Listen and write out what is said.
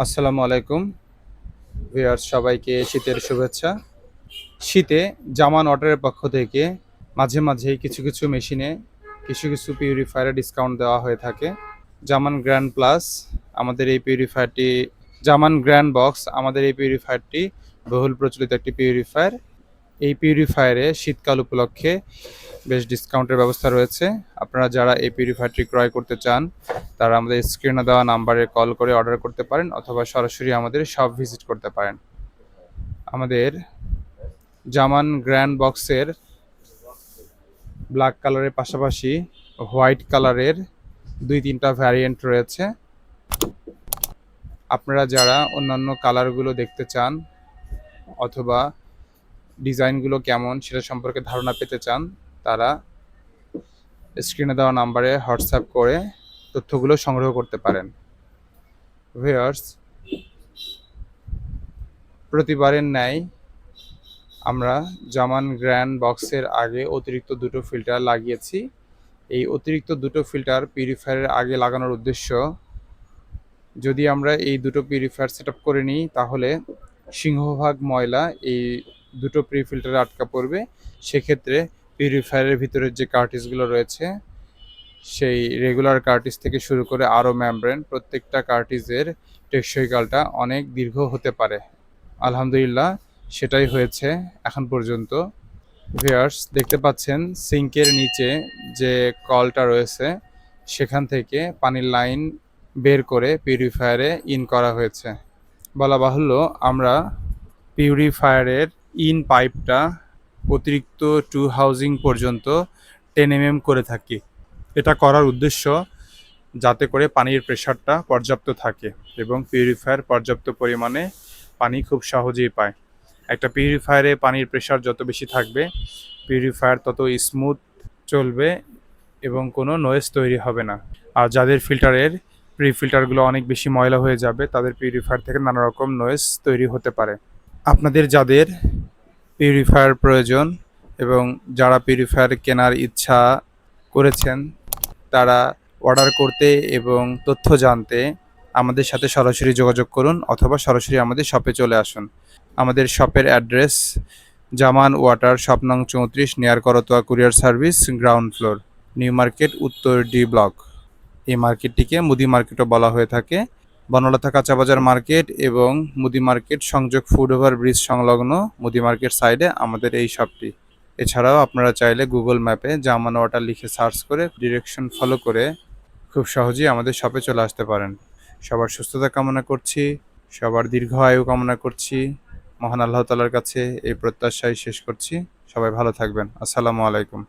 আসসালামু আলাইকুম ভিউয়ার্স, সবাইকে শীতের শুভেচ্ছা। শীতে জামান ওয়াটারের পক্ষ থেকে মাঝে মাঝেই কিছু কিছু মেশিনে কিছু পিউরিফায়ারে ডিসকাউন্ট দেওয়া হয়ে থাকে। জামান গ্র্যান্ড প্লাস আমাদের এই পিউরিফায়ারটি, জামান গ্র্যান্ড বক্স আমাদের এই পিউরিফায়ারটি বহুল প্রচলিত একটি পিউরিফায়ার। এই পিউরিফায়ারে শীতকাল উপলক্ষে বেশ ডিসকাউন্টের ব্যবস্থা রয়েছে। আপনারা যারা এই পিউরিফায়ারটি ক্রয় করতে চান তারা আমাদের স্ক্রিনে দেওয়া নাম্বারে কল করে অর্ডার করতে পারেন অথবা সরাসরি আমাদের শপ ভিজিট করতে পারেন। আমাদের জামান গ্র্যান্ড বক্সের ব্ল্যাক কালারের পাশাপাশি হোয়াইট কালারের 2-3টা ভ্যারিয়েন্ট রয়েছে। আপনারা যারা অন্যান্য কালারগুলো দেখতে চান অথবা ডিজাইনগুলো কেমন সেটা সম্পর্কে ধারণা পেতে চান, তারা স্ক্রিনে দেওয়া নাম্বারে হোয়াটসঅ্যাপ করে তথ্যগুলো সংগ্রহ করতে পারেন। ভিউয়ার্স, প্রতিবারের ন্যায় আমরা জামান গ্র্যান্ড বক্সের আগে অতিরিক্ত দুটো ফিল্টার লাগিয়েছি। এই অতিরিক্ত দুটো ফিল্টার পিউরিফায়ারের আগে লাগানোর উদ্দেশ্য, যদি আমরা এই দুটো পিউরিফায়ার সেট আপ করে নিই তাহলে সিংহভাগ ময়লা এই দুটো প্রি ফিল্টারে আটকা পড়বে। সেক্ষেত্রে পিউরিফায়ারের ভিতরের যে কার্টিজগুলো রয়েছে, সেই রেগুলার কার্টিজ থেকে শুরু করে আরও মেমব্রেন, প্রত্যেকটা কার্টিজের টেকসইকালটা অনেক দীর্ঘ হতে পারে। আলহামদুলিল্লাহ সেটাই হয়েছে এখন পর্যন্ত। ভিউয়ার্স, দেখতে পাচ্ছেন সিঙ্কের নিচে যে কলটা রয়েছে সেখান থেকে পানির লাইন বের করে পিউরিফায়ারে ইন করা হয়েছে। বলা বাহুল্য, আমরা পিউরিফায়ারের ইন পাইপটা অতিরিক্ত 2 হাউজিং পর্যন্ত 10 mm করে থাকি। এটা করার উদ্দেশ্য যাতে করে পানির প্রেশারটা পর্যাপ্ত থাকে এবং পিউরিফায়ার পর্যাপ্ত পরিমাণে পানি খুব সহজেই পায়। একটা পিউরিফায়ারে পানির প্রেশার যত বেশি থাকবে, পিউরিফায়ার তত স্মুথ চলবে এবং কোনো নয়েজ তৈরি হবে না। আর যাদের ফিল্টারের প্রি ফিল্টারগুলো অনেক বেশি ময়লা হয়ে যাবে, তাদের পিউরিফায়ার থেকে নানা রকম নয়েজ তৈরি হতে পারে। আপনাদের যাদের পিউরিফায়ার প্রয়োজন এবং যারা পিউরিফায়ার কেনার ইচ্ছা করেছেন, তারা অর্ডার করতে এবং তথ্য জানতে আমাদের সাথে সরাসরি যোগাযোগ করুন অথবা সরাসরি আমাদের শপে চলে আসুন। আমাদের শপের অ্যাড্রেস জামান ওয়াটার, শপ নং 34, near Karatoya courier service, ground floor, new market, উত্তর ডি ব্লক। এই মার্কেটটিকে মুদি মার্কেটও বলা হয়ে থাকে। বনলতা কাঁচা বাজার মার্কেট এবং মুদি মার্কেট সংযোগ ফুট ওভার ব্রিজ সংলগ্ন মুদি মার্কেট সাইডে আমাদের এই শপটি। এছাড়াও আপনারা চাইলে গুগল ম্যাপে জামান ওয়াটার লিখে সার্চ করে ডিরেকশন ফলো করে খুব সহজেই আমাদের শপে চলে আসতে পারেন। সবার সুস্থতা কামনা করছি, সবার দীর্ঘ আয়ু কামনা করছি। মহান আল্লাহ তাআলার কাছে এই প্রত্যাশাই শেষ করছি। সবাই ভালো থাকবেন। আসসালামু আলাইকুম।